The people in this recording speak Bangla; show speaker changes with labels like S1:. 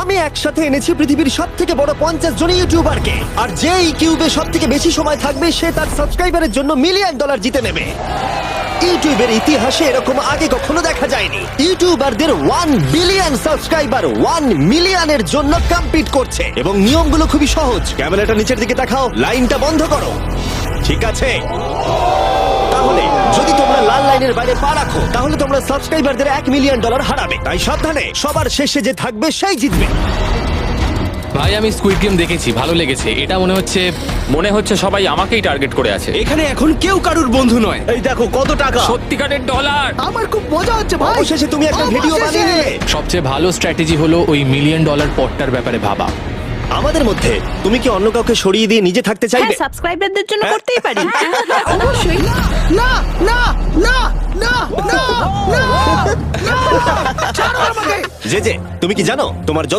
S1: আমি একসাথে এনেছি পৃথিবীর সবথেকে বড় 50 জন ইউটিউবারকে, আর যে এই কিউবে সবথেকে বেশি সময় থাকবে সে তার সাবস্ক্রাইবারের জন্য $1 মিলিয়ন জিতে নেবে। ইউটিউবের ইতিহাসে এরকম আগে কখনো দেখা যায়নি। ইউটিউবারদের 1 বিলিয়ন সাবস্ক্রাইবার 1 মিলিয়নের জন্য কম্পিট করছে, এবং নিয়মগুলো খুবই সহজ। ক্যামেরাটা নিচের দিকে দেখাও, লাইনটা বন্ধ করো। ঠিক আছে, তাহলে যদি তোমরা লাল লাইনের বাইরে পা রাখো তাহলে তোমরা সাবস্ক্রাইবারদের $1 মিলিয়ন হারাবে। তাই সাবধানে, সবার শেষে যে থাকবে সেই জিতবে।
S2: ভাই আমি স্কুইড গেম দেখেছি, ভালো লেগেছে। এটা মনে হচ্ছে সবাই আমাকেই টার্গেট করে আছে।
S3: এখানে এখন কেউ কারুর বন্ধু নয়।
S1: এই দেখো কত টাকা,
S2: সত্যিকারের ডলার।
S4: আমার খুব মজা হচ্ছে ভাই।
S1: অবশেষে তুমি একটা ভিডিও বানিয়ে নিলে।
S2: সবচেয়ে ভালো স্ট্র্যাটেজি হলো ওই $1 মিলিয়ন পটটার ব্যাপারে ভাবা।
S1: আমাদের মধ্যে তুমি কি অন্য কাউকে সরিয়ে দিয়ে নিজে থাকতে চাইবে?
S5: হ্যাঁ, সাবস্ক্রাইবারদের জন্য করতেই পারি।
S4: অবশ্যই। না না না না না না না, ছাড়ো আমাকে।
S1: যে তুমি কি জানো তোমার